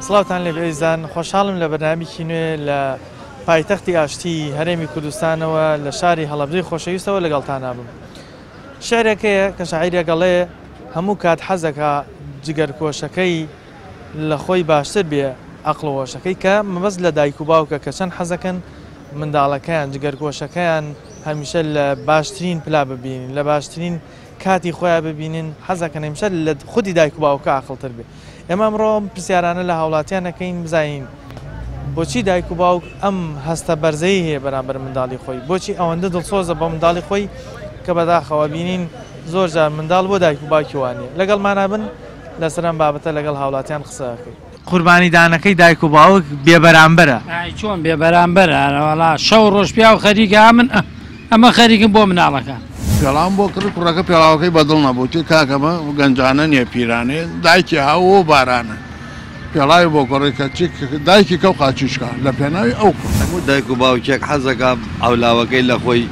سڵاوتان لێ بێزان خۆشحاڵم لە بەرنامێکی نوێ لە پایتەختی ئاشتی هەرێمی کوردستانەوە لە شاری هەڵەبجەی خۆشەویستەوە لەگەڵتان نابم. شعرێکەیە کە شاعیرێک گەڵێ هەموو کات حەزەکە جگەرکۆشەکەی لە خۆی باشتر بێ عەقڵەوەشەکەی کە مەبەست لە دایک و باوکە کە چەند حەزەکەن منداڵەکەیان جگەرگۆشەکەیان هەمیشە لە باشترین پلا ببینین لە باشترین کاتی خۆیان ببینین حەزەکەن هەمیشە لە خودی دایک و باوکە عەقڵتر بێ. ئێمە ئەمڕۆ پرسیارانە لە هاوڵاتیان نەکەین بزانین بۆچی دایک و باوک ئەم هەستە بەرزەی هەیە بەرامبەر منداڵی خۆی، بۆچی ئەوەندە دڵسۆزە بە منداڵی خۆی کە بەداخەوە بینین زۆر جار منداڵ بۆ دایک و باوکی وانێ. لەگەڵمانە بن لەسەر ئەم بابەتە لەگەڵ هاوڵاتیان قسە دەکەین. قوربانی دانەکەی دایک و باوک بێبەرامبەرە. چۆن بێبەرامبەرە؟ وەڵا شەو ڕۆژ پیا و خەریکە من ئەمە خەریکم بۆ مناڵەکان. پێڵام بۆ کرد کوڕەکە پێڵاوەکەی بەدڵ نەبووتی کاکەمە گەنجانە نییە پیرانێ دایکی هاوە بارانە پێڵاوی بۆ گۆڕێکە دایکی کەو قاچیشکە لە پێناوی ئەو هەموو دایک و باوکێک حەزەکە ئەولاوەکەی لە خۆی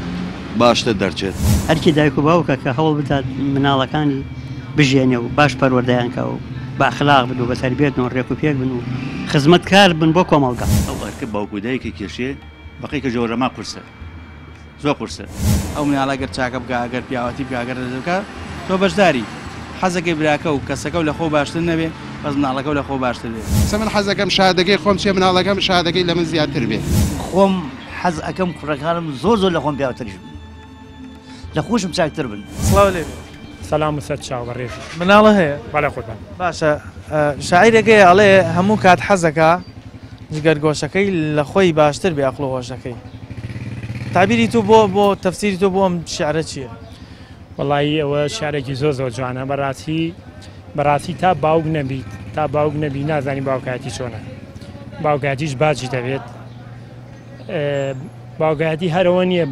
باشتر دەرچێت. هەرکی دایک و باوکە کە هەوڵ بدات مناڵەکانی بژێنێ و باش پەروەردەیانکە و باخلاق بن و بە تەربیەت و ڕێک و پێک بن و خزمەتکار بن بۆ کۆمەڵگا. ئەو ئەرکە باوک و دایکی کێشێ بەقی کە جۆرەما قورسە زۆر قورسە. ئەو مناڵە گەر چاکە بکە ئەگەر پیاوەتی پیاگەر دەکات تۆ بەشداری حەزەکەی براکە و کەسەکە و لە خۆ باشتر نەبێ بەس مناڵەکە و لە خۆ باشتر بێت. من حەزەکەم شادەکەی خۆم چێ مناڵەکەم شادەکەی لە من زیاتر بێ. خۆم حەز ئەەکەم کوڕەکانم زۆر لە خۆم پیاوەتریش بن لە خۆشم چاکتر بن. سڵاو لێ سەلام و سەد چاو بەڕێژی مناڵە هەیە بەڵێ خۆتان باشە. شاعیرێکەیە ئەڵێ هەموو کات حەزەکە جگەرگۆشەکەی لە خۆی باشتر بێ عەقڵەوەشەکەی. تعبیری تو بۆ تەفسیری تۆ بۆ ئەم شیعرە چییە؟ وەڵی ئەوە شارێکی زۆر جوانە بەڕاستی تا باوک نەبی نازانی باوکاتی چۆنە. باوکاتیش باجی دەبێت باوکاتی هەرەوە نییە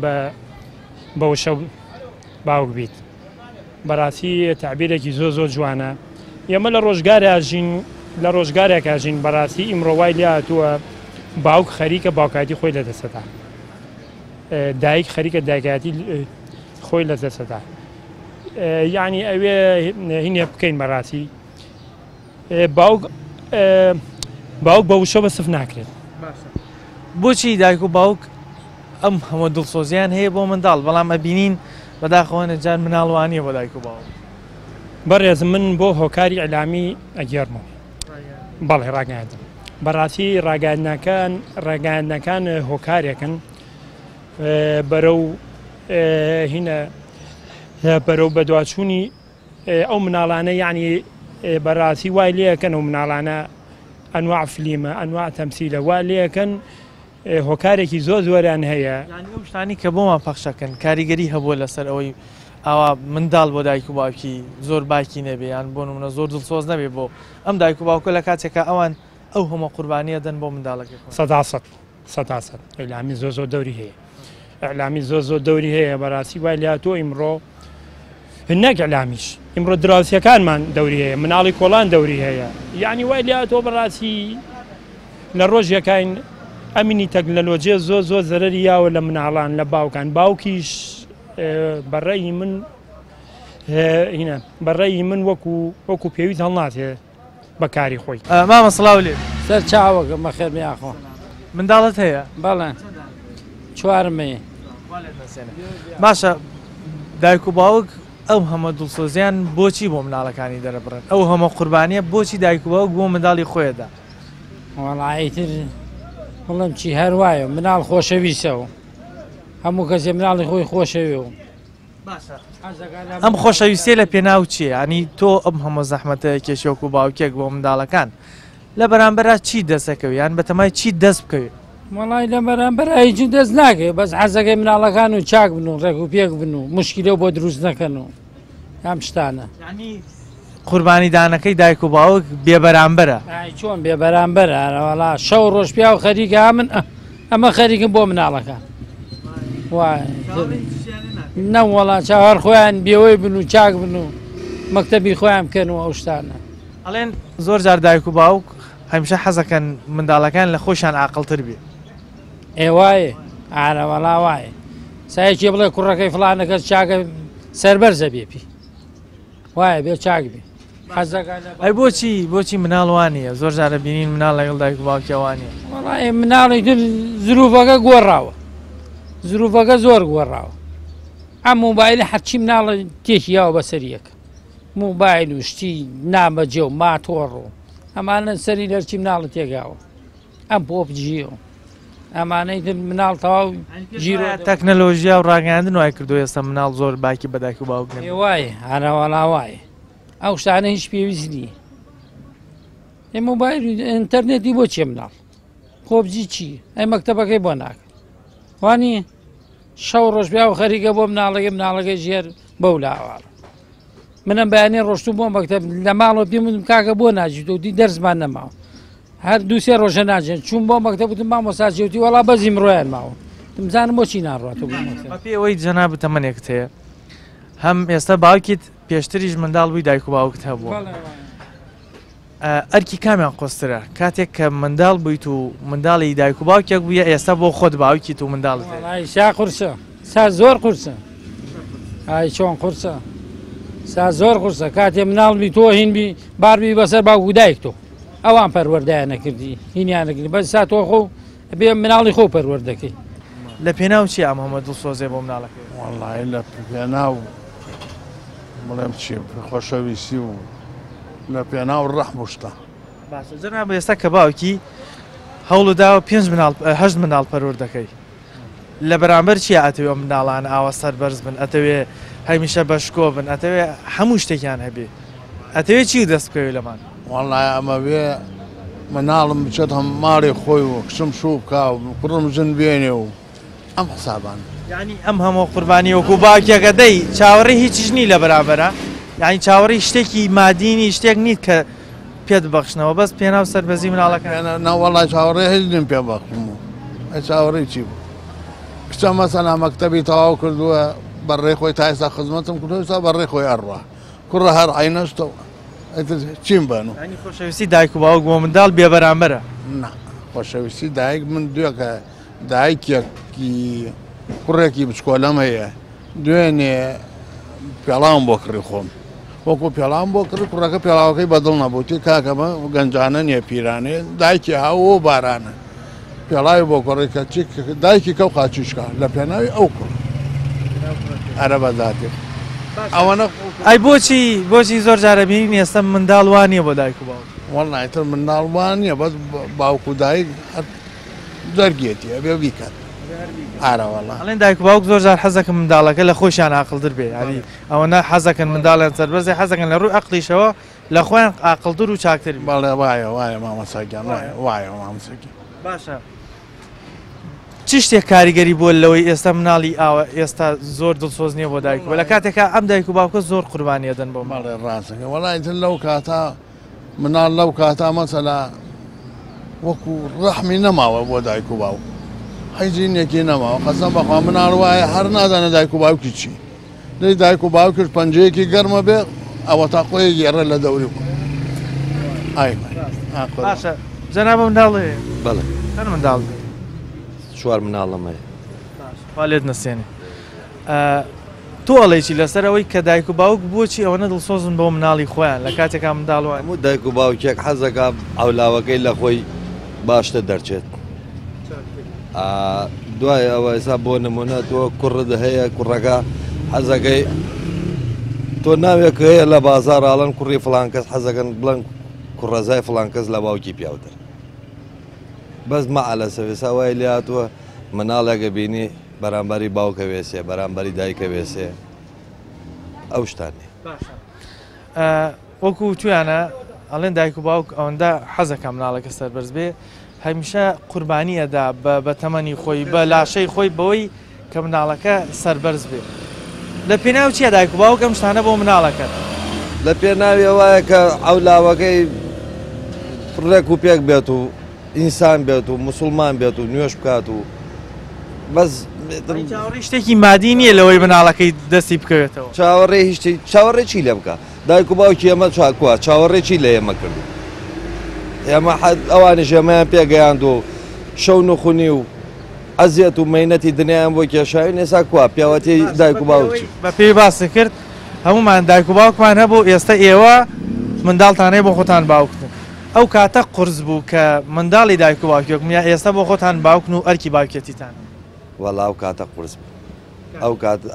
بەو شەو باوک بیت. بەڕاستی تعبیرێکی زۆر جوانە. ئێمە لە ڕۆژگارێکە ژین بەڕاستی ئیمڕۆوای لێ هاتووە باوک خەریکە باوکاتی خۆی لەدەستەدا، دایک خەریکە دایکاتی خۆی لەدەستەدا. یعنی ئەوێ هینێ بکەین بەڕاستی باوک بە وشە بەسف ناکرێت. بۆچی دایک و باوک ئەم هەموو دڵسۆزیان هەیە بۆ منداڵ بەڵام ئەبینین بەداخەوە جار مناڵوانیە بۆ دایک و باوک؟ بەڕێز من بۆ هۆکاری ئەلامی ئەگەرمەوە. بەڵێ ڕاگەاندم بەڕاستی ڕاگەاندنەکان هۆکارێکن بەرەو هینە بەرەو بەدواچوونی ئەو مناڵانە یعنی بەڕاستی وای لێەکەن و مناڵانە ئەنواع فلیمە ئەنواع تەمسیلە وا لێەکەن هۆکارێکی زۆریان هەیە. ئەو شتانی کە بۆمان پەخشەکەن کاریگەری هەبووە لەسەر ئەوەی ئاوا منداڵ بۆ دایک و باوکی زۆر باکی نەبێ یان بۆ نمونە زۆر دڵسۆز نەبێ بۆ ئەم دایک و باوکە لە کاتێکە ئەوان ئەو هەموو قوربانیە دەن بۆ منداڵەکە. 100% ئەعلامی زۆر دەوری هەیە. ئەعلامی زۆر دەوری هەیە بەڕاستی وای لێ هاتووە ئیمڕۆ نەک ئەعلامیش ئیمڕۆ دراوسەکانمان دەوری هەیە مناڵی کۆڵان دەوری هەیە. یعنی وای لێ هاتووە بەڕاستی لە ڕۆژێکین ئەمینی تەکنەلۆجیە زۆر زەرەری یاوە لە مناڵان لە باوکان. باوکیش بەڕێی من وەکو پێویست هەڵناتێ بەکاری خۆی. مامە سڵاو لێ سەر چاوەکە مەخێر میاخۆ منداڵت هەیە؟ بەڵێ چوارمەیە. باشە دایک و باوک ئەو هەمە دڵسۆزیان بۆچی بۆ مناڵەکانی دەرەبڕن؟ ئەو هەمە قوربانیە بۆچی دایک و باوک بۆ منداڵی خۆیدا؟ وەڵایتر بڵم چی هەروایە مناڵ خۆشەویستەوە هەموو کەسێ مناڵی خۆی خۆشەوێ و ئەم خۆشەویستێ لە پێناو چییە؟ ینی تۆ ئەم هەموو زەحمەتە کێشێک و باوکێک بۆ منداڵەکان لە بەرامبەرە چی دەستەکەوی یان بەتەمای چی دەست بکەوێت؟ وەڵای لە بەرامبەر هیچی دەست ناکەێت بەس حەزەکەی مناڵەکان و چاک بن و ڕێک و پێک بن و مشکلە بۆ دروست نەکەن و ئەم شتانە. قوربانی دانەکەی دایک و باوک بێبەرامبەرە. چۆن بێبەرامبەرە؟ وەڵا شەو ڕۆژ پیا و خەریکە من ئەمە خەریکم بۆ مناڵەکان. وای نەوەڵا چاوەڕ خۆیان بێوەی بن و چاک بن و مەکتەبی خۆیان بکەن و ئەو شتانە. ئەڵێن زۆر جار دایک و باوک هەمیشە حەزەکەن منداڵەکان لە خۆشیان عاقڵتر بێ. ئێوایە ئارەوەڵا وایە سایەکی بڵێ کوڕەکەی فڵانەکەس چاکە سەربەرزە بێپی وایە بێ چاک بێ ئەی بۆچی مناڵوانیە زۆر جارە بینین مناڵ لەگەڵ دایک و باوکیەوانیە وڵی مناڵی تر زروفەکە گۆڕاوە زروفەکە زۆر گۆڕاوە ئەم مۆبایلی هەرچی مناڵە تێکیاوە بەسەریەکە موبایل و شتی نامەجێ و ماتۆڕ و ئەمانە سەری لەرچی مناڵە تێگاوە ئەم پۆپجیە و ئەمانەی تر مناڵ تەواو ژیرۆ تەکنەلۆژیا و ڕاگەاندن وای کردو ئێستا مناڵ زۆر باکی بە دایک و باوک نەبێت. وایە هەراوەڵا وایە ئەو شتانە هیچ پێویست نییە ئێ مۆبایل ئینتەرنێتی بۆ چێ مناڵ خۆبجی چی ئەی مەکتەبەکەی بۆ ناکە وانی شەو ڕۆژ پیا و خەریکە بۆ مناڵەکەی ژێر بەو لاوارە منم بەیانێ ڕۆشتو بۆ مەکتەب لە ماڵەوە پێم وتم کاکە بۆ ناجیت و دی دەرزمان نەماوە هەر دووسێ ڕۆژە ناجێن چوون بۆ مەکتەب وتم مامۆستاجێوتی وەڵا بەزی مرۆیان ماوە دەمزانم بۆچی ناڕاتەوە بۆ مەکتەب بە پێی جەناب تەمەنێکت هەیە هەم ئێستا باوکیت پێشتریش منداڵ بووی دایک و باوکت هەبووە ئەرکی کامیان قۆسترە کاتێک کە منداڵ بوویت و منداڵی دایک و باوکێک بووە ئێستا بۆ خۆت باوکیت و منداڵت سا قورسە سا زۆر قورسە ئای چۆن قورسە سا زۆر قورسە کاتێ مناڵبی تۆ هینبی باربی بەسەر باوکو دایک تۆ ئەوان پەروەردەیان نەکردی هینیان نەکردی بەس سا تۆ خۆ بێ مناڵی خۆ پەروەردەکەی لە پێناو چی ئەم هەمە دڵسۆزێ بۆ مناڵەکەی وەڵی لە پێناو بڵێم چی خۆشەویستی و لە پێناو ڕەحم شتە باشە جەناب ئێستا کە باوکی هەوڵداوە 5 مناڵ پەروەر دەکەی لە بەرامبەر چیە ئەتەوێ مناڵان ئاوە سەربەرز بن ئەتەوێ هەمیشە بەشکۆ بن ئەتەوێ هەموو شتێکیان هەبێ ئەتەوێ چی دەست بکەوێ لەمان وەڵای ئەمە بێ مناڵم بچێت هەم ماڵی خۆی و کشم شوو بکە و کوڕم ژن بێنێ و ئەم حسابان یعنی ئەم هەموو قوربانی وەکو باوکێکە دەی چاوەڕێ هیچیش نی لە بەرامبەرە یعنی چاوەڕی شتێکی مادینی شتێک نیت کە پێت بەخشنەوە بەس پێناو سەربەزی مناڵەکە ناوەڵای چاوەڕێ هیچ نیم پێ بەخشم و ئەی چاوەڕێی چی بوو کچە مەسەلا مەکتەبی تەواو کردووە بەڕێ خۆی تا ئێستا خزمەتم کردو ئێستا بەڕێ خۆی ئەڕوا کوڕە هەر عینەشتەوە چیم بن و خۆشەویستی دایک و باوک بۆ منداڵ بێ بەرامبەرە نا خۆشەویستی دایک من دوێکە دایکێکی کوڕێکی بچکۆلەم هەیە دوێنێ پێڵاوم بۆ کڕی خۆم وەکو پێڵام بۆ کرد کوڕەکە پێڵاوەکەی بەدڵ نەبووتی کاکەمە گەنجانە نییە پیرانێ دایکی هاوە بارانە پێڵاوی بۆ کوڕێکە دایکی کەو قاچیشکە لە پێناوی ئەو کوڕ ئەرە بەداتێ ئەوەنە ئەی بۆچی زۆر جارە بینین ئێستا منداڵوانیە بۆ دایک و باوک وەڵایتر منداڵوان نییە بەس باوک و دایک دەرگێتی ئەبێ بیکات ئەڵێن دایک و باوک زۆر جار حەزەکە منداڵەکە لە خۆشیان عاقڵتر بێ ینی ئەوە حەزەکەن منداڵیان سەربەرزی حەزەکەن لە ڕووی عەقلیشەوە لە خۆیان عاقڵتر و چاکتر بەڵێ وایە مامەساگیان وایە مامەساگی باشە چ شتێک کاریگەری بۆ لەوەی ئێستا مناڵی ئاوە ئێستا زۆر دڵسۆز نییە بۆ دایک لە کاتێکە ئەم دایک و باوکە زۆر قوربانیە دەن بۆ ماڵێ ڕاستەکە وەڵایتر لەو کاتا مناڵ لەو کاتا مەسەلا وەکو ڕەحمی نەماوە بۆ دایک و باوک حیزینێکی نەماوە قەسەم بەخوا مناڵ وایە هەر نادانە دایک و باوکی چی دەی دایک و باوکش پەنجەیەکی گەرمە بێ ئەوە تا خۆی گێڕە لە دەوری بوو باشە جەنابە منداڵێ بەڵێ هەر منداڵ چوار مناڵەمەیە لێت نەسێنێ تۆ ئەڵێکی لەسەرەوەی کە دایک و باوک بۆچی ئەوەنە دڵسۆزن بۆ مناڵی خۆیان لە کاتێکا منداڵوان هەموو دایک و باوکێک حەزەکە ئەولاوەکەی لە خۆی باشتە دەرچێت دوای ئەوە ئێستا بۆ نمونە تۆ کوڕت هەیە کوڕەکە حەزەکەی تۆ ناوێک هەیە لە بازار ئاڵەن کوڕی فڵان کەس حەزەکەن بڵەن کوڕەزای فڵان کەس لە باوکی پیاوتر بەس مەعە سەوێسا وای لێ هاتووە مناڵێکە بینی بەرامبەری باوکە وێسێ بەرامبەری دایکە وێسێ ئەو شتانی وەکو تویانە ئەڵێن دایک و باوک ئەوەندە حەزەکە مناڵەکە سەربەرز بێ هەمیشە قوربانیەدا بە تەمەنی خۆی بە لاشەی خۆی بەوەی کە مناڵەکە سەربەرز بێ لە پێناو چیە دایک و باوک ئەم شتانە بۆ مناڵەکە لە پێناوی وایە کە ئەولاوەکەی فڕێک و پێک بێت و ئینسان بێت و موسڵمان بێت و نوێش بکات و بەس چاوەڕێی شتێکی مادی نییە لەوەی مناڵەکەی دەستی بکەوێتەوە چاوەڕێ چاوەڕێ چی لێ بکە دایک و باوکی ئێمە چاکووە چاوەڕێ چی لە ئێمە کردو ئێمە ئەوانش ئێمەیان پێگەیاند و شەو نخونی و ئەزیەت و مەینەتی دنیایان بۆ کێشاوی ئێستا کووە پیاوەتی دایک و باوکی بە پێی باسی کرد هەمومان دایک و باوکمان هەبوو ئێستا ئێوە منداڵتانەیە بۆ خۆتان باوکتن ئەو کاتە قرس بوو کە منداڵی دایک و باوکێک ئێستا بۆ خۆتان باوکن و ئەرکی باوکێتیتان وەڵا ئەو کاتە قرس بوو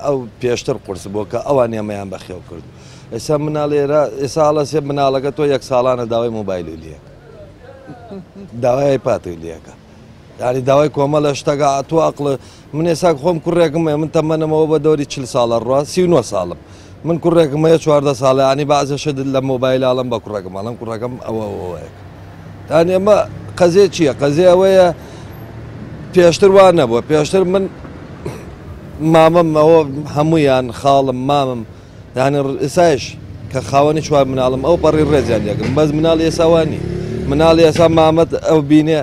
ئەو پێشتر قرس بوو کە ئەوان ئێمەیان بەخێو کرد ئێستا مناڵێرە ئێستا هەڵەسێ مناڵەکە تۆ 1 ساڵانە داوای مۆبایلی لێک داوای پاتی لێکە یعنی داوای کۆمەڵە شتەکە تۆ عەقڵ من ئێستا خۆم کوڕێکم من تەمەنمەوە بە دەوری 40 ساڵە ڕوا 39 ساڵم من کوڕێکم هەیە 14 ساڵە ینی بەعزەشە لە مۆبایلاڵم بە کوڕەکەم ئەڵم کوڕەکەم ئەوەیەک یانی ئەمە قەزێ چییە قەزێ ئەوەیە پێشتر وان نەبووە پێشتر من مامەم ئەوە هەموویان خاڵم مامم یعنی ئێسایش کە خاوەنی چوار مناڵم ئەو پەڕی ڕێزیان لێگرم بەس مناڵ ئێساوانی مناڵی ئێسا مامەت ئەو بینێ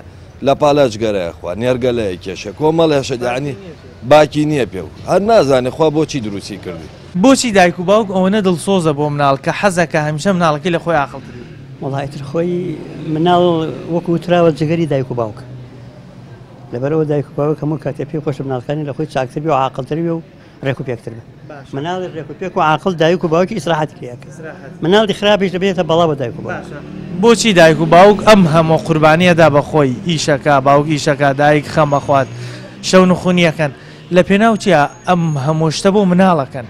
لە پالاش گەرەیەخوا نێرگەلەیە کێشە کۆمەڵێشە دانی باکی نییە پێ و هەر نازانێ خوا بۆچی دروستی کردی بۆچی دایک و باوک ئەوەنە دڵسۆزە بۆ مناڵ کە حەزەکە هەمیشە مناڵەکەی لە خۆی عاقڵتری وڵایتر خۆی مناڵ وەکو وتراوە جگەری دایک و باوکە لەبەرەوە دایک و باوک هەموو کاتێ پێی خۆش مناڵەکانی لە خۆی چاکتر بێ و عاقڵتر بێ و ڕێک و پێکتر بێ مناڵی ڕێک و پێک و عاقڵ دایک و باوکی ئیسراحەتی لێیەکە مناڵی خراپیش دەبێتە بەڵا بە دایک و باوک بۆچی دایک و باوک ئەم هەموو قوربانیەدا بەخۆی ئیشەکە باوک ئیشەکە دایک خەمە خوات شەون و خونیەکەن لە پێناو چیە ئەم هەموو شتە بۆ مناڵەکەن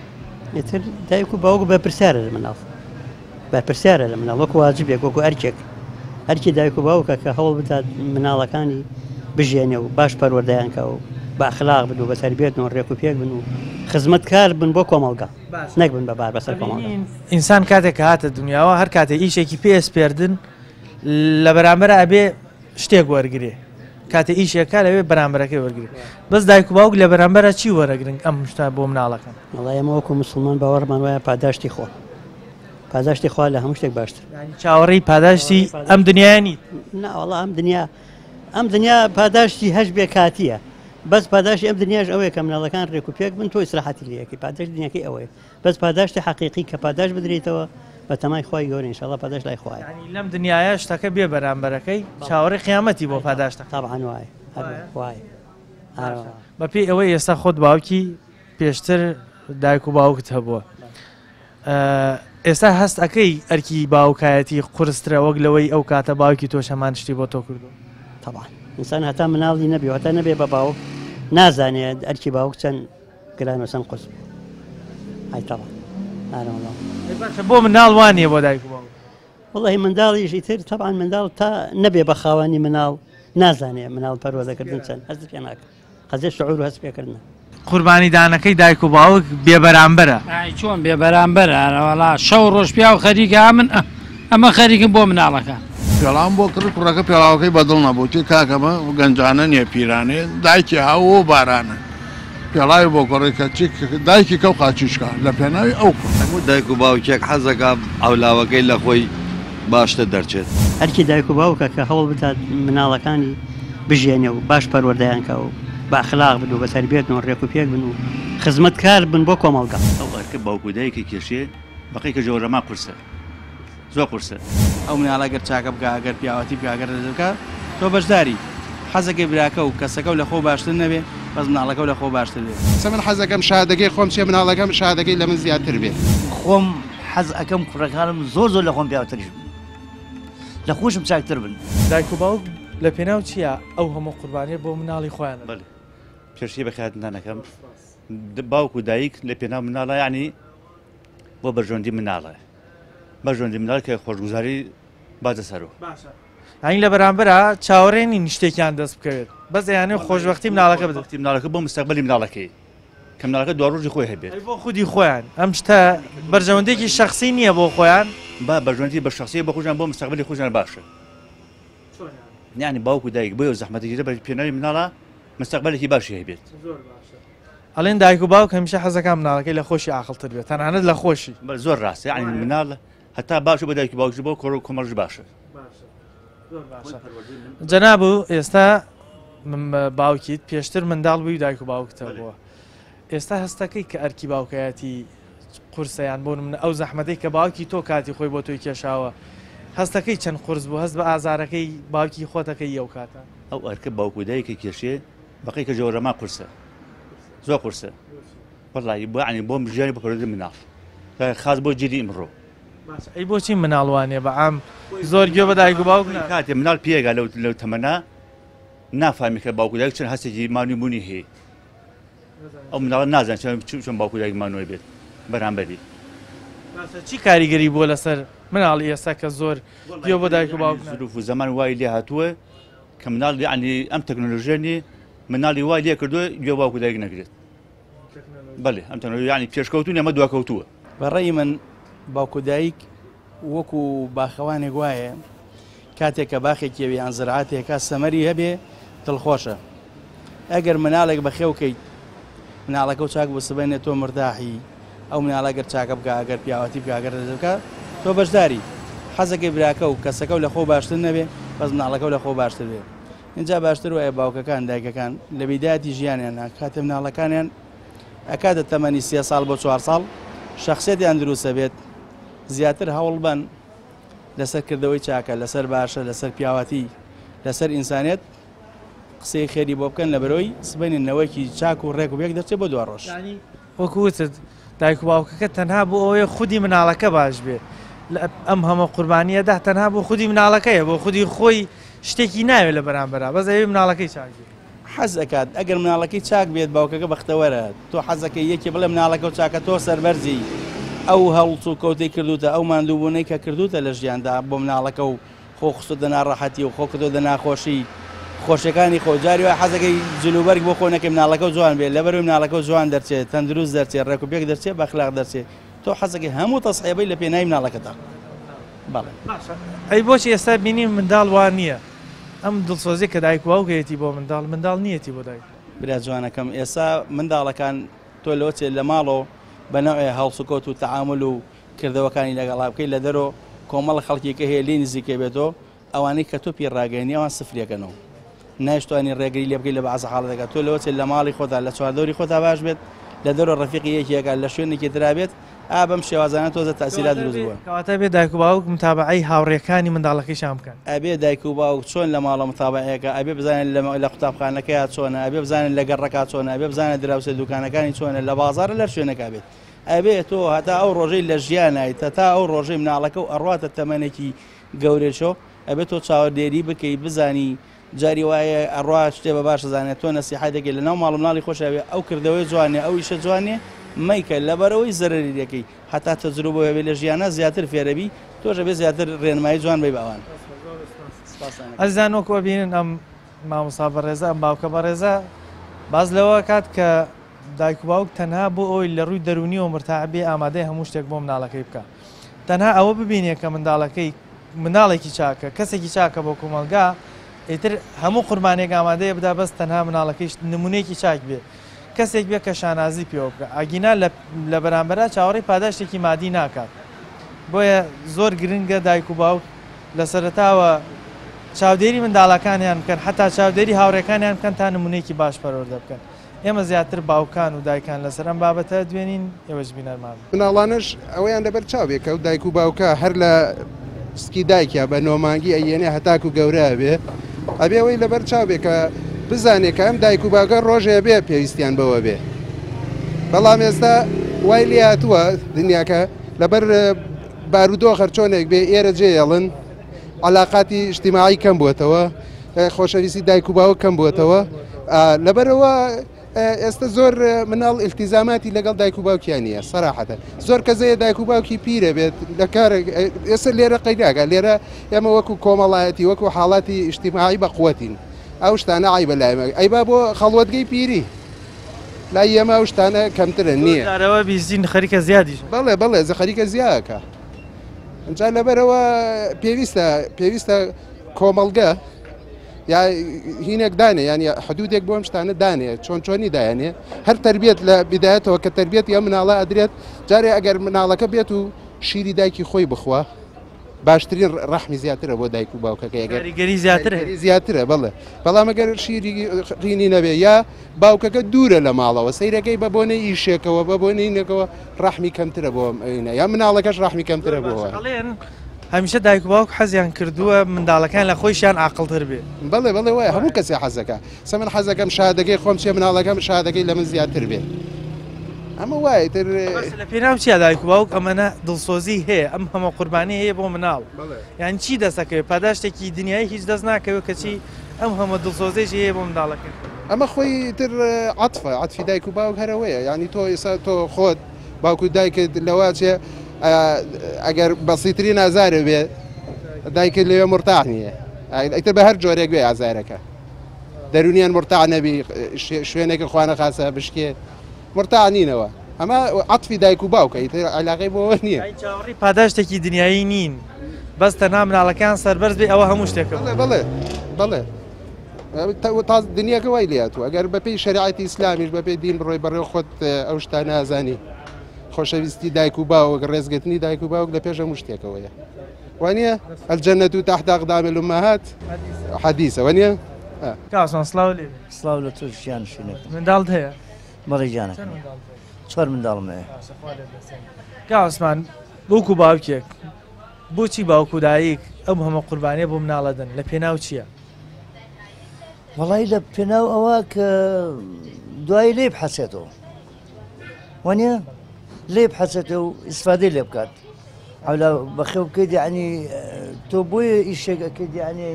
ئیتر دایک و باوک بەرپرسیارە لە مناڵ بەرپرسیارە لە مناڵ وەکو واجبێک وەکو ئەرکێک هەرکی دایک و باوکە کە هەوڵ بدات مناڵەکانی بژێنێ و باش پەروەردەیانکە و بە ئەخلاق بن و بە تەربیەت و ڕێک و پێک بن و خزمەتکار بن بۆ کۆمەڵگا نەک بن بەبار بەسەر کۆمەڵگا ئینسان کاتێک کە هاتە دنیاوە هەر کاتێک ئیشێکی پێسپێردن لە بەرامبەر ئەبێ شتێک وەرگێ کاتێ ئیشێکە لەوێ بەرامبەرەکەی وەرگێ بەس دایک و باوک لە بەرامبەرە چی وەرەگرن ئەم شتە بۆ مناڵەکەن وەڵای ئێمە وەکو موسڵمان باوەڕمان وایە پاداشتی خۆ پاداشتی خوا لە هەموو شتێک باشتر چاوەڕێی پاداشتی ئەم دنیایانی ناوەڵا ئەم دنیا پاداشتی هەش بێ کاتیە بەس پاداشتی ئەم دنیاش ئەوەیە کە مناڵەکان ڕێک و پێک بن تۆ ئیسراحەتی لێیەکەی پاداش دنیاکەی ئەوەیە بەس پاداشتی حەقیقی کە پاداش بدرێتەوە بە تەمای خۆی گەورە ئینشاءڵڵا پاداش لای خوایە لەم دنیاە شتەکە بێ بەرامبەرەکەی چاوەڕێی قیامەتی بۆ پاداشتە تەبعاً وایە بەپێی ئەوەی ئێستا خۆت باوکی پێشتر دایک و باوکت هەبووە ئێستا هەست ئەەکەی ئەرکی باوکایەتی قورسترە وەک لەوەی ئەو کاتە باوکی تۆ شەمان شتی بۆ تۆ کردو طبعا ئینسان هەتا مناڵی نەبی هەتا نەبێ بە باوک نازانێت ئەرکی باوک چەند گران و چەند قوس ئای طبعا بۆ مناڵ وانیە بۆ دایک و باوک وڵی منداڵیشی تر طبعا منداڵ تا نەبێ بە خاوانی مناڵ نازانێ مناڵ پەروەردەکردن چەند هەست پێ ناکە قەزێ شعور و هەست پێکردنە قوربانی دانەکەی دایک و باوک بێبەرامبەرە چۆن بێبەرامبەرە وەڵا شەو ڕۆژ پیا و خەریکە من ئەمە خەریکم بۆ مناڵەکان پێڵام بۆ کرد کوڕەکە پێڵاوەکەی بەدڵ نەبووتی کاکەمە گەنجانە نییە پیرانێ دایکی هاوە بارانە پێڵاوی بۆ کوڕێکە دایکی کەو قاچیشکە لە پێناوی ئەو هەموو دایک و باوکێک حەزەکە ئەولاوەکەی لە خۆی باشتر دەرچێت هەرکی دایک و باوکە کە هەوڵ بدات مناڵەکانی بژێنێ و باش پەروەردەیانکە و بە ئەخلاق بن و بە تەربیەت و ڕێک و پێک بن و خزمەتکار بن بۆ کۆمەڵگا ئەو ئەرکە باوک و دایکی کێشێ بەقی کە جۆرەما قورسە زۆر قورسە ئەو مناڵەگەر چاکە بکە ئەگەر پیاوەتی پیاگەر دەکە تۆ بەشداری حەزەکەی براکە و کەسەکە لە خۆ باشتر نەبێ بەس مناڵەکە لە خۆ باشتر بێ من حەزەکەم شادەکەی خۆم چێ مناڵەکەم شادەکەی لە من زیاتر بێ خۆم حەز ئەەکەم کوڕەکانم زۆر لە خۆم پیاوەتریش بن لە خۆشم چاکتر بن دایک و باوک لە پێناو چییە ئەو هەموو قوربانیە بۆ مناڵی خۆیان پێشی بەخاتدانەکەم باوک و دایک لە پێناو مناڵە یعنی بۆ بەرژۆندی مناڵە بەرژۆندی مناڵ کە خۆشگوزاری بازە سەرۆ ئەین لە بەرامبەرە چاوەڕێنی شتێکیان دەست بکەوێت بەس یانێ خۆشبەختی مناڵەکە بدەختی مناڵەکە بۆ مستەقبەلی مناڵەکەی کە مناڵەکە دواڕۆژی خۆی هەبێت بۆ خودی خۆیان ئەم شتە بەرژەوەندێکی شخصی نییە بۆ خۆیان با بەرژۆندی بە شخصی بە خۆشیان بۆ مستەقبەلی خۆشیان باشە یعنی باوک و دایک بۆ زەحمەتێکی بە پێناوی مناڵە مستەقبەلێکی باشی هەبێت ئەڵێن دایک و باوک هەمیشە حەزەکان مناڵەکەی لە خۆشی عاقڵتر بێت تەنانەت لە خۆشی زۆر ڕاستە یعنی مناڵ هەتا باش بە دایک و باوکی بۆ کۆڕ و کۆمەڵش باشە جەناب و ئێستا باوکیت پێشتر منداڵ بووی دایک و باوکتە بووە ئێستا هەستەکەی کە ئەرکی باوکایەتی قورسەیان بۆ من ئەو زەحمەتەی کە باوکی تۆ کاتی خۆی بۆ تۆی کێشاوە هەستەکەی چەند قورس بوو هەست بە ئازارەکەی باوکی خۆتەکەی ئەو کاتە ئەو ئەرکە باوک و دایکی کێشێ بەقی کە جۆرەما قورسە زۆر قورسە وەڵی بۆ عنی بۆ ژیانی بە پەروەردەی مناڵ خاص بۆ جیری ئیمڕۆ ئەی بۆچی مناڵوانێ بە ئام زۆر گوێ بە دایک و باوک کاتێ مناڵ پێگا لەو تەمەنا نافامی کە باوکو دایک چەند هەستێکی مانوی بوونی هەیە ئەو مناڵە نازانێت چۆن باوکو دایک مانوی بێت بەرامبەری چی کاریگەری بۆ لەسەر مناڵی ئێستا کە زۆر گوێ بە دایک و باوک ظروف و زەمان وای لێ هاتووە کە مناڵ یعنی ئەم تەکنۆلۆژیانی مناڵی وای لێ کردووە گوێ باوکو دایک نەگرێت بەڵێ ئەم تەکنۆلۆژی یعنی پێشکەوتون ئەمە دواکەوتووە بەڕێی من باوکو دایک وەکو باخەوانێک وایە کاتێک کە باخێکیەوە یان زراعاتێکا سەمەری هەبێ دڵخۆشە ئەگەر مناڵێک بەخێوکەیت مناڵەکە و چاک بۆ سبەنێت تۆ مرداحی ئەو مناڵەگەر چاکە بکە ئەگەر پیاوەتی بکەگەر بکە تۆ بەشداری حەزەکەی براکە و کەسەکە و لە خۆ باشتر نەبێ بەس مناڵەکە و لە خۆ باشتر بێ اینجا باشتر وایە باوکەکان دایکەکان لە بیداەتی ژیانیان کاتێ مناڵەکانیان ئەکاتە تەمەنی 3 ساڵ بۆ 4 ساڵ شخصیەتیان دروستە بێت زیاتر هەوڵ بن لەسەر کردەوەی چاکە لەسەر باشە لەسەر پیاوەتی لەسەر ئینسانیت قسەی خێری بۆ بکەن لە بەرەوەی سبەنێنەوەیکی چاک و ڕێک و بێک دەچێت بۆ دو ڕۆژ وەکوتت دایک و باوکەکە تەنها بۆ ئەوەیە خودی مناڵەکە باش بێ ئەم هەمە قوربانیەدا تەنها بۆ خودی مناڵەکەیە بۆ خودی خۆی شتێکی ناوێت لە بەرامبەرا بەس ئەوێ مناڵەکەی چاک بێت حەز ئەکات ئەگەر مناڵەکەی چاک بێت باوکەکە بەختەوەرە تۆ حەزەکەی یەکێ بڵێ مناڵەکە و چاکە تۆ سەربەرزی ئەو هەڵچ و کەوتەی کردوتە ئەو ماندووبوونەی کە کردوتە لە ژیاندا بۆ مناڵەکە و خۆ خستۆ دەناڕەحەتی و خۆ کردو دەناخۆشی خۆشیەکانی خۆجاری وای حەزەکەی جلوبەرگ بۆ خۆنەکەی مناڵەکە و جوان بێت لەبەروی مناڵەکە و جوان دەرچێت تەندروست دەرچێت ڕێک و پێک دەرچێت بەخلاق دەرچێت تۆ حەزەکەی هەموو تەسحیبەی لە پێناوی مناڵەکەتە بەڵێ ئەی بۆچی ئێستا بینیم منداڵ وان نییە ئەم دڵسۆزی کە دایک و باوکەیەتی بۆ منداڵ نیەتی بۆ دایک برا جوانەکەم ئێستا منداڵەکان تۆ لەوچێت لە ماڵەوە بەنەوەی هەڵسوکۆت و تەعامل و کردەوەکانی لەگەڵا بکەی لە دەرۆ کۆمەڵ خەڵکیەکە هەیە لێ نزیکە بێتەوە ئەوانەی کە تۆ پێ ڕاگەیەنی ئەوان سفرێکەنەوە نایشتوانی ڕێگری لێ بکەی لە بەعزە حاڵەتەکە تۆ لەوچێت لە ماڵی خۆتا لە چواردەوری خۆتا باش بێت لە دەرۆ ڕەفیقی یەکێکە لە شوێنێکی ترا بێت بەم شێوازانە تۆزە تاسیرات دروست بووە کەواتە بێ دایک و باوک متابعەی هاوڕێکانی منداڵەکەیشان بکەن ئەبێ دایک و باوک چۆن لە ماڵە متابعەکە ئەبێ بزانن لە قوتابخانەکەیە چۆنە ئەبێ بزانن لە گەڕەکە چۆنە ئەبێ بزانە دراوسێ دوکانەکانی چۆنە لە بازارە لەر شوێنەکە بێت ئەبێ تۆ هەتا ئەو ڕۆژەی لە ژیانایت تا ئەو ڕۆژەی مناڵەکە و ئەڕاتە تەمەنێکی گەورێشۆ ئەبێ تۆ چاوەردێری بکەی بزانی جاری وایە ئەڕوا شتێ بە باش زانێت تۆ نەسیحەتێکی لە ناو ماڵ مناڵی خۆشەوێ ئەو کردەوەی جوانێ ئەو ئیشە جوانێ مەیکە لەبەرەوەی زەرری دەکەی هەتا تەجروبە هەبێ لە ژیانە زیاتر فێرەبی تۆشە بێ زیاتر ڕێنمایی جوان بی بەوان ئەزان وەکوە بینن ئەم مامۆستا بەڕێزە ئەم باوکە بەڕێزە باز لەوە کات کە دایک و باوک تەنها بۆ ئەوی لە ڕووی دەرونی و مرتاعبێ ئامادەی هەموو شتێک بۆ مناڵەکەی بکە تەنها ئەوە ببینێ کە منداڵەکەی مناڵێکی چاکە کەسێکی چاکە بۆ کۆمەلگا ئیتر هەموو قوربانێک ئامادەیە بدا بەس تەنها مناڵەکەی نمونەیەکی چاک بێ کەسێک بێ کە شانازی پێوە بکە ئاگینا لە بەرامبەرە چاوەڕی پاداشتێکی مادی ناکات بۆیە زۆر گرنگە دایک و باوک لە سەرەتاوە چاودێری منداڵەکانیان بکەن حتا چاودێری هاوڕێکانیان بکەن تا نمونەیەکی باش پەروەردە بکەن ئێمە زیاتر باوکان و دایکان لەسەر ئەم بابەتە دوێنین ئێوەش بینەرمان مناڵانش ئەوەیان لەبەر چاوێکە و دایک و باوکە هەر لە سکی دایکە بە نۆمانگی ئەیێنێ هەتاک و گەورە بێ ئەبێ ئەوەی لەبەر چاوێکە بزانێت کە ئەم دایک و باوکە ڕۆژێ بێ پێویستیان بەوە بێ بەڵام ئێستا وای لێ هاتووە دنیاکە لەبەر بارودۆ خەرچۆنێک بێ ئێرە جێڵن علااقاتی اجتیماعی کەم بووەتەوە خۆشەویستی دایک و باوک کەم بووەتەوە لەبەرەوە ئێستا زۆر مناڵ التیزاماتی لەگەڵ دایک و باوکیان نیە سەراحەتە زۆر کەزەیە دایک و باوکی پیرە بێت لە کارێک ئێستا لێرە قەیداگە لێرە ئێمە وەکو کۆمەڵایەتی وەکو حاڵاتی اجتیماعی بەقوەتین ئەو شتانە عیبە لایمە ئەیبا بۆ خەڵوەتگەی پیری لای ئێمە ئەو شتانە کەمترە نییە دارەوە بیزین خەریکە زیادیش بەڵێ زە خەریکە زیادەکە ئەجا لەبەرەوە پێویستە کۆمەڵگە یا هینێک دانێ ینی حدودێک بۆ ئەم شتانە دانێ چۆنی دایانێ هەر تربیەت لە بدایەتەوە کە تربیەت یا مناڵە ئەدرێت جارێ ئەگەر مناڵەکە بێت و شیری دایکی خۆی بخوا باشترین ڕەحمی زیاترە بۆ دایک و باوکەکە کاریگەری زیاترە بڵێ بەڵام ئەگەر شیری ڕینی نەبێ یا باوکەکە دوورە لە ماڵەوە سەیرەکەی بە بۆنەی ئیشێکەوە بە بۆنینەکەەوە ڕەحمی کەمترە بۆ یا مناڵەکەش ڕەحمی کەمترە بۆەوە هەمیشە دایک و باوک حەزیان کردووە منداڵەکان لە خۆیشیان عاقڵتر بێ بڵێ وایە هەموو کەسی حەزەکە سە من حەزەکەم شادەکەی خۆم چێ مناڵەکەم شادەکەی لە من زیاتر بێ ئەمە وایە تر لە پێناو چیا دایک و باوک ئەمەە دڵسۆزی هەیە ئەم هەمە قوربانی هەیە بۆ مناڵ یان چی دەسەکەوێت پاداشتێکی دنیای هیچ دەست ناکەوێت کەچی ئەم هەمە دڵسۆزێکی هەیە بۆ منداڵەکە ئەمە خۆی تر عاتفی دایک و باوک هەرەوەیە ینی تۆ ئێستا تۆ خۆت باوک و دایکت لەوا چێ ئەگەر بەسیترین ئازارە بێ دایکت لەوێ مرتاح نییە ئەیتر بە هەر جۆرێک گوێ ئازارەکە دەرونیان مرتاح نەبی شوێنێکی خوانە خاسە بشکێ مرتاح نینەوە ئەمە عاتفی دایک و باوکە ئیتر علاقەی بۆەوە نییە چاوەڕی پاداشتێکی دنیایی نین بەستە نام مناڵەکان سەربەرز بێ ئەوە هەموو شتێکە بڵێ تا دنیاکە وای لاتوە ئەگەر بەپێی شریعەتی ئیسلامیش بەپێی دین بڕۆی بەڕێ خۆت ئەو شتانە نازانی خۆشەویستی دایک و باوک ڕێزگرتنی دایک و باوک لە پێش هەموو شتێکەوەیە وانە الجەنەت تحت أقدام الأمهات حەدیثە وانە کاسان سلااو لێ سلااو لە تۆشیان شوێنێک منداڵت هەیە مەڵی جانەکە چوار منداڵم هەیە کاسمان بۆکو باوکێک بۆچی باوک و دایک ئەم هەمە قوربانیە بۆ مناڵەدەن لە پێناو چییە؟ وەڵی لە پێناو ئەوە کە دوایی لێ بحەسێتەوە وانە لێ بحەسێتەوە و ئیسفادەی لێ بکات ئەولا بەخێو بکەیت یعنی تۆ بۆیە ئیشێکەکەیت یعنی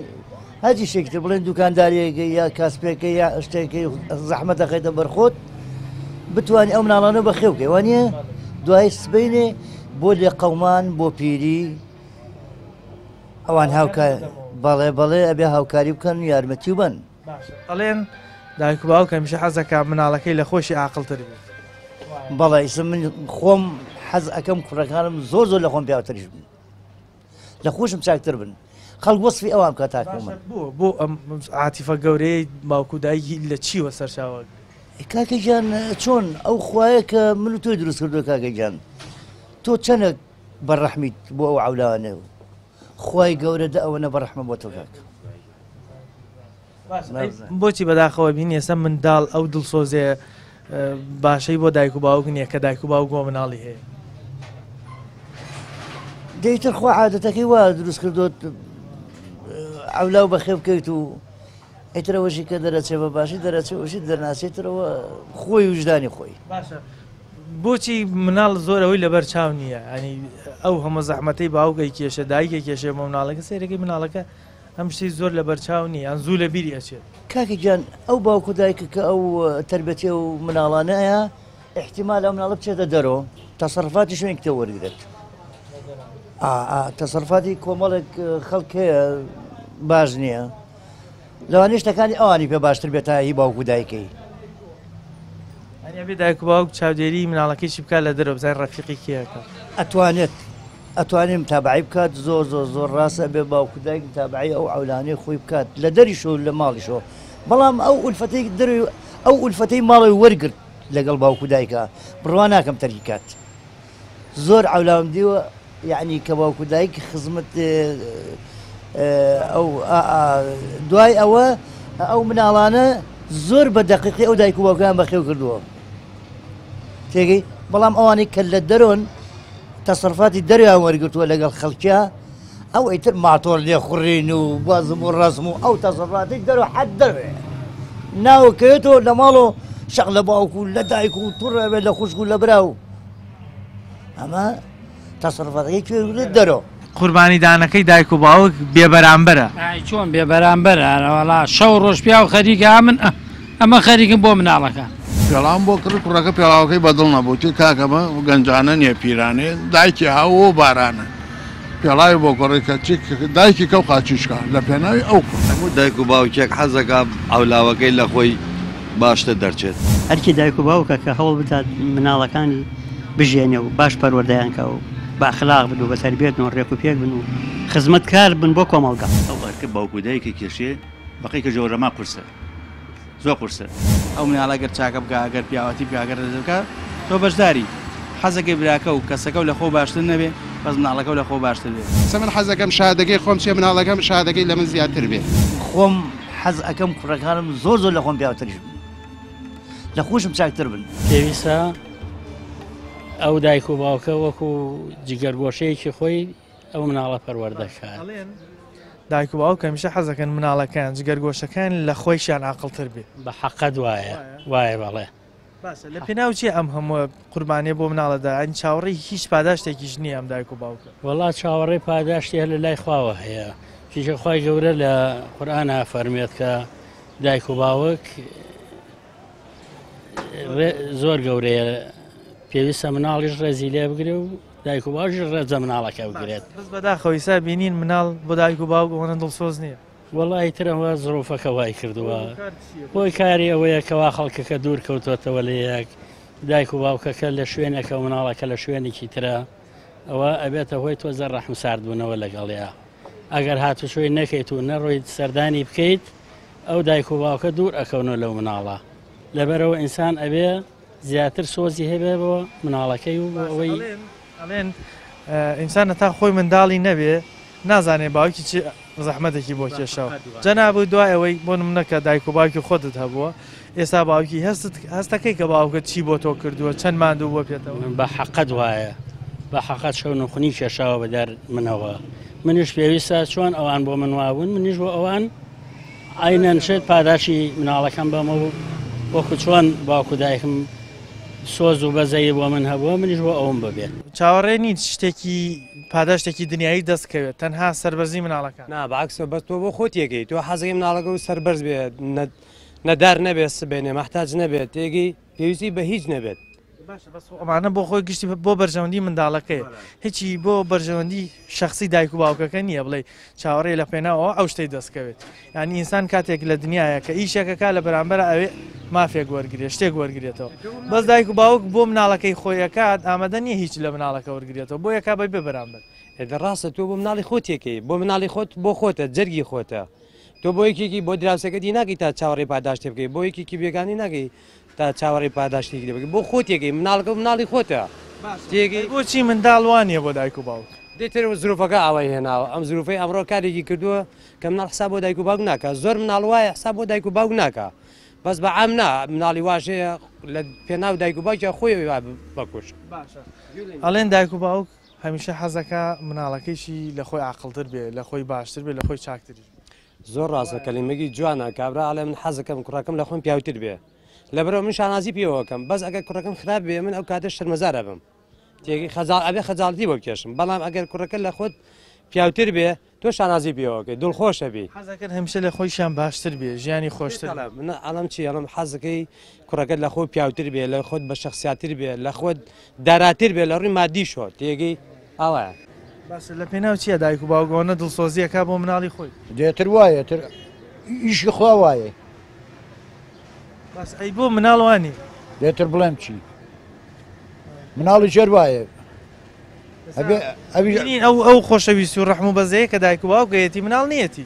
هەرچی شێکتر بڵێن دوکانداریەکە یا کاسپێکە یا شتێکی زەحمەت دەخەیتە بەرخۆت بتوانانی ئەو مناڵانە بەخێو بکەی وانە دوای سبەینێ بۆ لێ قەومان بۆ پیری ئەوان هاوکار بەڵێ ئەبێ هاوکاری بکەن و یارمەتی و بن ئەڵێن دایک و باوک هەمیشە حەزەکە مناڵەکەی لە خۆشی عاقڵتر بێت بەڵێ ئیسم من خۆم حەز ئەەکەم کوڕەکانم زۆر لە خۆم پیاوتریش بن لە خۆشم چاکتر بن خەڵک وەسفی ئەوان کە تاکەمە بۆ ئەم عاتیفە گەورەی باوک و دایکی لە چیوە سەرچاوە کاکە گیان چۆن ئەو خوایە کە من و تۆی دروست کردو کاکە گیان تۆ چەندێک بەڕەحمیت بۆ ئەو عەولانە خوای گەورەدە ئەوەنە بەڕەحمە بۆ تۆ کاکە بۆچی بەداخەوە بین ێستا منداڵ ئەو دڵسۆزێ باشەی بۆ دایک و باوک نییە کە دایک و باوک بۆ مناڵی هەیە دەیتر خوا عادەتەکەی وا دروست کردوت ئەولاو بەخێو بکەیت و ئیترەوەشی کە دەرەچێ بە باشی دەرەچێوەشی دەرناسێتەوە خۆی وجدانی خۆی بۆچی مناڵ زۆر ئەوەی لەبەر چاو نییە ئەنی ئەو هەمە زەحمەتەی باوکەی کێشە دایکە کێشێ بۆ مناڵەکە سێرەکەی مناڵەکە ئەم شتی زۆر لەبەر چاو نییە ئەن زوو لە بیری ئەچێت کاکی گیان ئەو باوک و دایکە کە ئەو تربەتی و مناڵانەیە احتیمال ئەو مناڵە بچێتە دەرەوە تەسەڕفاتی شوێن کتێ وەرگرێت تەسەڕفاتی کۆمەڵێک خەڵک هەیە باش نییە لەوانەیە شتەکانی ئەوانی پێ باشتر بێت تا هی باوک و دایکەی ئەنیێ دایک و باوک چاودێری مناڵەکەیشی بکات لە دەرەوە بزای ڕەفیقی کێەکە ئەتوانێت متابعی بکات زۆر ڕاستە بێ باوک و دایک متابعی ئەو عەولانەی خۆی بکات لە دەریشۆ لە ماڵیشەوە بەڵام ئەو ئولفەتەی ئەو ئولفەتەی ماڵی وەرگرت لەگەڵ باوک و دایکە بڕوا ناکەم تەرکی کات زۆر عەولام دیوە یعنی کە باوک و دایک خزمەت ئەو دوای ئەوە ئەو مناڵانە زۆر بە دەقیقی ئەو دایک و باوکیان بەخێو کردووە تێگەی بەڵام ئەوانەی کە لە دەرۆن تەسەڕفاتی دەریان وەرگرتووە لەگەڵ خەڵکیە ئەو ئیتر ماتۆر لێ خوڕین و بازم و ڕزم و ئەو تەسەڕفاتی دەرۆ حەد دەوێ ناوەکەوێتەوە لە ماڵ و شەق لە باوک و لە دایک و توڕێبێت لە خوشک و لە براو ئەمە تەسەڕفاتەکەی کوێ دەرۆ قوربانی دانەکەی دایک و باوک بێبەرامبەرە چۆن بێبەرامبەرە وەڵا شەو ڕۆژ پیا و خەریکە من ئەمە خەریکم بۆ مناڵەکە پێڵام بۆ کرد کوڕەکە پێڵاوەکەی بەدڵ نەبووتی کاکەمە گەنجانە نییە پیرانێ دایکی هاوە بارانە پێڵاوی بۆ کوڕێکە دایکی کەو قاچیشکە لە پێناوی ئەو هەموو دایک و باوکێک حەزەکە ئەولاوەکەی لە خۆی باشتر دەرچێت هەرکی دایک و باوکە کە هەوڵ بدات مناڵەکانی بژێنێ و باش پەروەردەیانکە و باخلاق بن و بە تەربیەتەوە ڕێک و پێک بن و خزمەتکار بن بۆ کۆمەڵگا ئەو ئەرکە باوک و دایکی کێشێ بەقی کە جۆرەما قورسە زۆر قورسە ئەو مناڵەگەر چاکە بکە ئەگەر پیاوەتی پیاگەر دەکە تۆ بەشداری حەزەکەی براکە و کەسەکە و لە خۆ باشتر نەبێ بەس مناڵەکە و لە خۆ باشتر بێ سە من حەزەکەم شادەکەی خۆم چێ مناڵەکەم شادەکەی لە من زیاتر بێ خۆم حەز ئەەکەم کوڕەکانم زۆر لە خۆم پیاوتریش بن لە خۆشم چاکتر بن پێویستە ئەو دایک و باوکە وەکو جگەرگۆشەیەکی خۆی ئەو مناڵە پەروەردەکات دایک و باوک هەمیشە حەزەکەن مناڵەکان جگەرگۆشەکان لە خۆیشیان عاقڵتر بێ بە حەقەت وایە بەڵێ باشە لە پێناو چی ئەم هەموو قوربانیە بۆ مناڵەدا ئەنی چاوەڕێی هیچ پاداشتێکیش نییە ئەم دایک و باوکە وڵات چاوەڕێی پاداشتی هەر لە لای خواوە هەیە کیژە خی گەورە لە قورئانە فەرمێت کە دایک و باوک زۆر گەورەیە پێویستە مناڵیش ڕێزی لێ بگرێ و دایک و باوکیش ڕێزە مناڵەکە بگرێت بەس بەداخەوەیسا بینین مناڵ بۆ دایک و باوک ئەوەنە دڵسۆز نییە وەڵی ترەوە زڕۆفەکە وای کردووە بۆی کاری ئەوەیە کەوا خەڵکەکە دوور کەوتوتەوە لە یەک دایک و باوکەکە لە شوێنەکە مناڵەکە لە شوێنێکی ترە ئەوە ئەبێتە هۆی تۆزە ڕەحم ساردبوونەوە لەگەڵەیە ئەگەر هاتو شوێن نەکەیت و نەڕۆی سەردانی بکەیت ئەو دایک و باوکە دوور ئەکەونەوە لەو مناڵە لەبەرەوە ئینسان ئەبێ زیاتر سۆزی هەبێ بۆ مناڵەکەی و ئەوەی ئەڵێن ئینسانە تا خۆی منداڵی نەبێ نازانێ باوکی چی زەحمەتێکی بۆ کێشەوە جەنابوو دوای ئەوەی بۆ نمونەکە دایک و باوکی خۆتت هەبووە ئێستا باوکی هەستەکەی کە باوکە چی بۆ تۆ کردووە چەند ماندوو بۆ پێێتەوە بە حەقەت وایە بە حەقەت شەو نخونی کێشاوە بەدار منەوە منیش پێویستە چۆن ئەوان بۆ من وابوون منیش بۆ ئەوان ئاینەنشێت پاداشی مناڵەکەم بەمە وەکو چۆن باوکو دایکم سۆز و بەزەیە بۆ من هەبووە منیش بۆ ئەوم ببێت چاوەڕێ نیت شتێکی پاداشتێکی دنیایی دەستکەوێت تەنها سەربەرزی مناڵەکان نا باکسە بەس تۆ بۆ خۆتیەکەی تۆ حەزەکەی مناڵەکە و سەربەرز بێت نەدار نەبێت سبێنێ مەحتاج نەبێت تێگەی پێویستی بە هیچ نەبێت ئەمانە بۆ خۆی گشتی بۆ بەرژەوەندی منداڵەکەی هیچی بۆ بەرژەوەندی شخصی دایک و باوکەکە نییە بڵێ چاوەڕێ لە پێناوە ئەو شتەی دەستکەوێت ینی ئینسان کاتێک لە دنیاە کە ئیشێکەکە لە بەرامبەر ئەوێ مافێک وەرگێت شتێک وەرگێتەوە بەس دایک و باوک بۆ مناڵەکەی خۆیەکات ئامادە نییە هیچ لە مناڵەکە وەرگێتەوە بۆ یەکا بە بەرامبەر ڕاستە تۆ بۆ مناڵی خۆتیەکەی بۆ مناڵی خۆت بۆ خۆتە جەرگی خۆتە تۆ بۆ یەکێکی بۆ دراوسەکەی ناگەی تا چاوەڕێی پاداشتی بکەی بۆ یەکێکی بێگانی ناگەی تا چاوەڕێی پاداشتی بکەی بۆ خۆتیەکەی مناڵەکە مناڵی خۆتە تێگەی بۆچی منداڵوانیە بۆ دایک و باوک دێتر زروفەکە ئاوای هێناوە ئەم زروفەی ئەمڕۆ کارێکی کردووە کە مناڵ حساب بۆ دایک و باوک ناکە زۆر مناڵ وایە حساب بۆ دایک و باوک ناکە بەس بە عام نا مناڵی واشەیە لە پێناو دایک و باوکە خۆی بکوش ئەڵێن دایک و باوک هەمیشە حەزەکە مناڵەکەیشی لە خۆی عاقڵتر بێ لە خۆی باشتر بێ لە خۆی چاکتر زۆر ڕاستە کەلیمەگی جوانە کابرا ئەڵێ من حەزەکەم کوڕەکەم لە خۆم پیاوتر بێ لەبەرەوە من شانازی پێوەکەم بەس ئەگەر کوڕەکەم خراپ بێ من ئەو کاتە شەرمەزارە بم تێگەی خەجاڵ ئەبێ خەجاڵتی بۆ بکێشم بەڵام ئەگەر کوڕەکە لە خۆت پیاوتر بێ تۆ شانازی پێوەکەی دڵخۆشە بی حەزەکەت هەمیشە لە خۆیشان باشتر بێ ژیانی خۆشتر ئەڵم چی ئەڵم حەزەکەی کوڕەکەت لە خۆی پیاوتر بێ لە خۆت بە شخصیاتر بێ لە خۆت داراتر بێ لە ڕووی مادی شۆ تێگەی ئاوایە باشە لە پێناو چییە دایک و باوگەوەنە دڵسۆزیەکە بۆ مناڵی خۆی دێتر وایە تر ئیشی خوا وایە بەس ئەی بۆ مناڵوانی دێتر بڵێم چی مناڵی ژێر وایە ئەو خۆشەویستی و ڕەحم و بەزەیە کە دایک و باوکەیەتی مناڵ نیەتی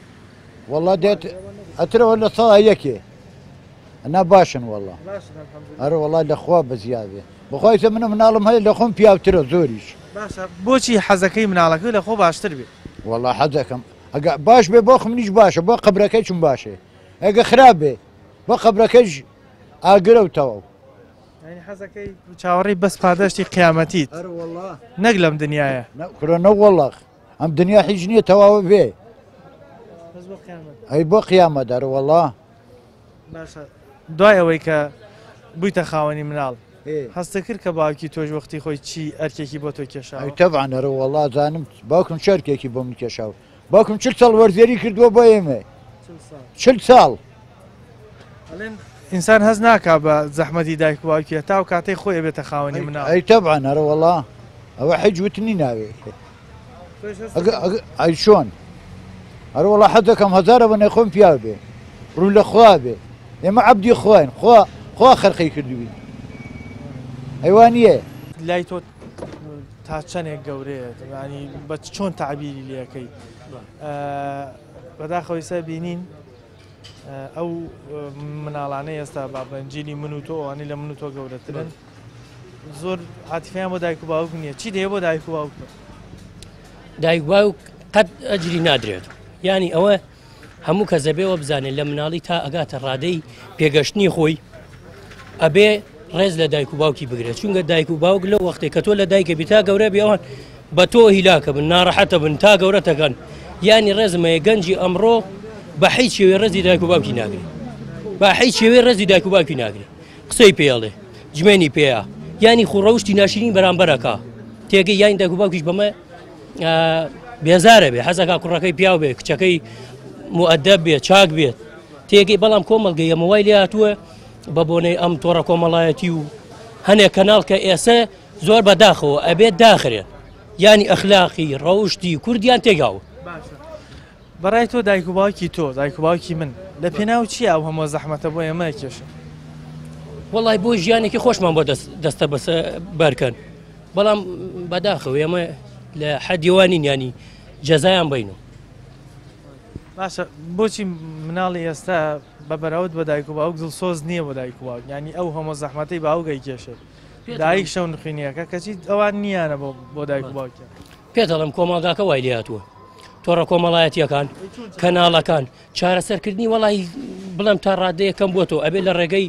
وەڵا دێت ئەترەوە لە ساڵ یەکێ ئەنا باشن وەڵا هەر وەڵای لەخوا بەزیادێ بخوایتە منە مناڵم هەیە لە خۆم پیاوترە زۆریش باشە بۆچی حەزەکەی مناڵەکەی لە خۆ باشتر بێ وەڵا حەزەکەم ئەگە باش بێ بۆ خمنیش باشە بۆ قبرەکەی چون باشێ ئەگە خراپ بێ بۆ قبرەکەیش ئاگرە و تەواو حەزەکەی چاوەڕێی بەس پاداشتی قیامەتیت نەک لەم دنیاە کرۆنە وەڵاق ئەم دنیا هیچ نییە تەواوە بێ ئەی بۆ قیامەدار وەڵا باشە دوای ئەوەی کە بوویتە خاوەنی مناڵ هەستە کرد کە باوکی تۆش وەختی خۆی چی ئەرکێکی بۆ تۆ کێشاوە ئەی تەبعان هەرە وەڵا زانم باوکم چەرکێکی بۆ من کێشاوە باوکم 40 ساڵ وەرزێری کردووە بۆ ئێمە 40 ساڵ ئینسان هەز ناکا بە زەحمەتی دایک باوکیە تا و کاتەی خۆی بێتە خاوەنی مناڵ ئەی تەبعان هەرە وەڵا ئەوە حیج وتنی ناوێ ئەی چۆن هەر وەڵا حەزەکەم هەزارە بە نەی خۆم پیاو بێ ڕوو لە خوا بێ ئێمە عەبدی خواین خوا خەرقی کردووی ئەیوانیە لای تۆ تا چەندێک گەورەیە ینی بە چۆن تعبیری لەکەی بەداخەوەیسا بینین ئەو مناڵانەی ئێستا بابەنجیلی من و تۆ ئەوانەی لە من و تۆ گەورەترن زۆر عاتیفیان بۆ دایک و باوک نییە چی دەیە بۆ دایک و باوک دایک باوک قەت ئەجری نادرێت ینی ئەوە هەموو کە زەبێەوە بزانێت لە مناڵی تا ئەگاتە ڕادەی پێگەشتنی خۆی ئەبێ ڕێز لە دایک و باوکی بگرێت چونکە دایک و باوک لەو وەختێک کە تۆ لە دایکە بی تا گەورە بێەوەن بە تۆ هیلاکە بن ناڕەحەتە بن تا گەورەتەکەن ینی ڕێزمەیە گەنجی ئەمڕۆ بە حیچ شێوێ ڕێزی دایک و باوکی ناگرێت بە حیچ شێوێ ڕێزی دایک و باوکی ناگرێت قسەی پێڵێ جمێنی پێەیە ینی خوڕەوشتی ناشرین بەرامبەرەکە تێگەی یانی دایک و باوکیش بەمە بێزارە بێ حەزەکە کوڕەکەی پیاو بێ کچەکەی مؤدەب بێت چاک بێت تێگەی بەڵام کۆمەڵگەی ئەمە وای لێ هاتووە بە بۆنەی ئەم تۆڕە کۆمەڵایەتی و هەنێک کەناڵ کە ئێسە زۆر بەداخەوە ئەبێت داخرێن ینی ئەخلاقی ڕەوشتی کوردیان تێگاوە بەڕای تۆ دایک و باوکی تۆ دایک و باوکی من لە پێناو چیە ئەو هەموو زەحمەتە بۆ ئێمە کێشە وڵی بۆ ژیانێکی خۆشمان بۆ دەستە بەسە بەرکەن بەڵام بەداخەوە ئێمە لە حەدیوانین ینی جەزایان بینەوە باشە بۆچی مناڵی ئێستا بە بەراورد بە دایک و باوک دڵسۆز نییە بۆ دایک و باوک ینی ئەو هەموو زەحمەتەی باوگەی کێشێ دایک شەو نخینیەکە کەچی ئەوان نییانە بۆ دایک و باوکە پێت دەڵم کۆمەڵگاکە وای لێ هاتووە تۆڕە کۆمەڵایەتیەکان کەناڵەکان چارەسەرکردنی وڵی بڵم تا ڕادەیەکەم بۆ تۆ ئەبێ لە ڕێگەی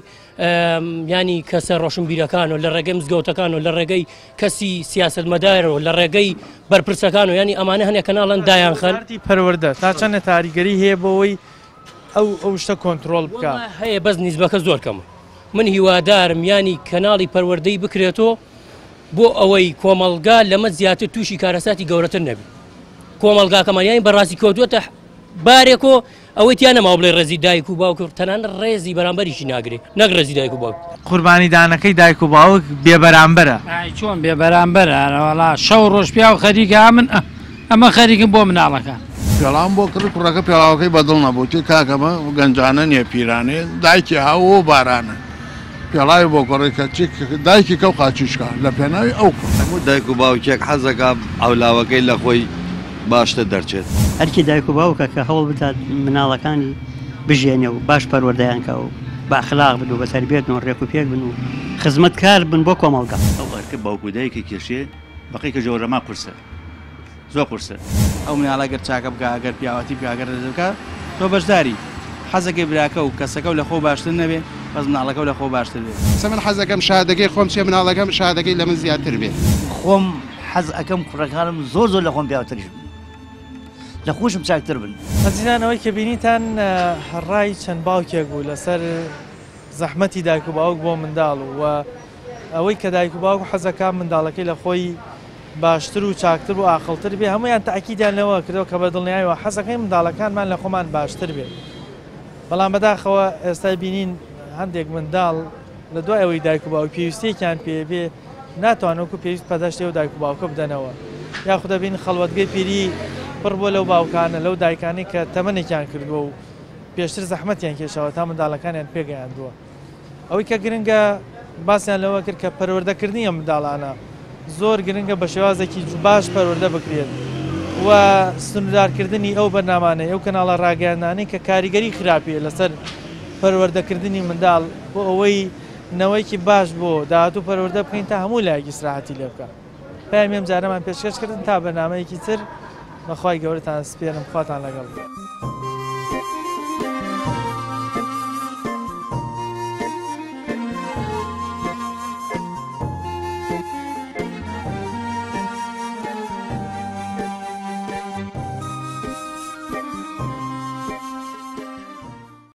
ینی کەسە ڕۆشنبیرەکان و لە ڕێگەی مزگەوتەکان و لە ڕێگەی کەسی سیاست مەدارەوە لە ڕێگەی بەرپرسەکان و ینی ئەمانە هەنێک کەناڵەن دایان خەن پەروەردە تا چەندە تاریگەری هەیە بۆەوەی ئەو شتە کۆنتترۆل بکە هەیە بەس نیزبەکە زۆر کەمە من هیوادارم ینی کەناڵی پەروەردەی بکرێتەوە بۆ ئەوەی کۆمەڵگا لەمە زیاتر تووشی کارەساتی گەورەتر نەبی کۆمەڵگاکەمانیانی بەڕاستی کەوتوتە بارێکۆ ئەوەی تیانەماوە بڵێ ڕێزی دایک و باوک تەنانە ڕێزی بەرامبەریشی ناگرێت نەک ڕێزی دایک و باوک قوربانی دانەکەی دایک و باوک بێبەرامبەرە چۆن بێبەرامبەرە شەو ڕۆژ پیا و خەریکە من ئەمە خەریکم بۆ مناڵەکە پێڵام بۆ کرد کوڕەکە پێڵاوەکەی بەدڵ نەبووتی کاکەمە گەنجانە نییە پیرانێ دایکی هاوە بارانە پێڵاوی بۆ گۆڕێکە دایکی کەو قاچیشکە لە پێناوی ئەو هەموو دایک و باوکێک حەزەکە ئەولاوەکەی لە خۆی باشتر دەرچێت هەرکی دایک و باوکە کە هەوڵ بدات مناڵەکانی بژێنێ و باش پەروەردەیانکە و باخلاق بن و بە تەربیەت و ڕێک و پێک بن و خزمەتکار بن بۆ کۆمەڵگا ئەو ئەرکە باوک و دایکی کێشێ بەقی کە جۆرەما قورسە زۆر قورسە ئەو مناڵەگەر چاکە بکە ئەگەر پیاوەتی پیاگەر دەکات تۆ بەشداری حەزەکەی براکە و کەسەکە و لە خۆ باشتر نەبێ بەس مناڵەکە و لە خۆ باشتر بێت من حەزەکەم شادەکەی خۆم چێ مناڵەکەم شادەکەی لە من زیاتر بێت خۆم حەز ئەەکەم کوڕەکانم زۆر لە خۆم پیاوتریش بن لە خۆشم چاکتر بن ئەزیزان ئەوەی کە بینیتان هەڕای چەند باوکێک بوو لەسەر زەحمەتی دایک و باوک بۆ منداڵ و ئەوەی کە دایک و باوک حەزەکان منداڵەکەی لە خۆی باشتر و چاکتر و ئاقلتر بێ هەمویان تاکیدیانەوە کردەوە کە بە دڵنیایەوە حەزەکەی منداڵەکانمان لە خۆمان باشتر بێ بەڵام بەداخەوە ئێستا بینین هەندێک منداڵ لە دوای ئەوەی دایک و باوک پێویستێکیان پێ بێ ناتوانوەکو پێویست پەدەشتێ و دایک و باوکە بدەنەوە یاخودە بین خەڵوەتگەی پیری پڕ بۆ لەو باوکانە لەو دایکانی کە تەمەنێکیان کردووە و پێشتر زەحمەتیان کێشەوە تا منداڵەکانیان پێگەیاندووە ئەوەی کە گرنگە باسییان لەوە کرد کە پەروەردەکردنی ئەم منداڵانە زۆر گرنگە بە شێوازێکی باش پەروەردە بکرێت و سنوردارکردنی ئەو بەرنامانەی ئەو کەناڵە ڕاگەیاندانەی کە کاریگەری خراپیە لەسەر پەروەردەکردنی منداڵ بۆ ئەوەی نەوەیکی باش بۆ داهاتوو پەروەردە بکەین تا هەموو لایەکی سراحەتی لێ بکە پایم ئەم جارەمان پێشکەشکردن تا بەرنامەیەکی تر بەخوای گەورەتان سپێرم خواتان لەگەڵ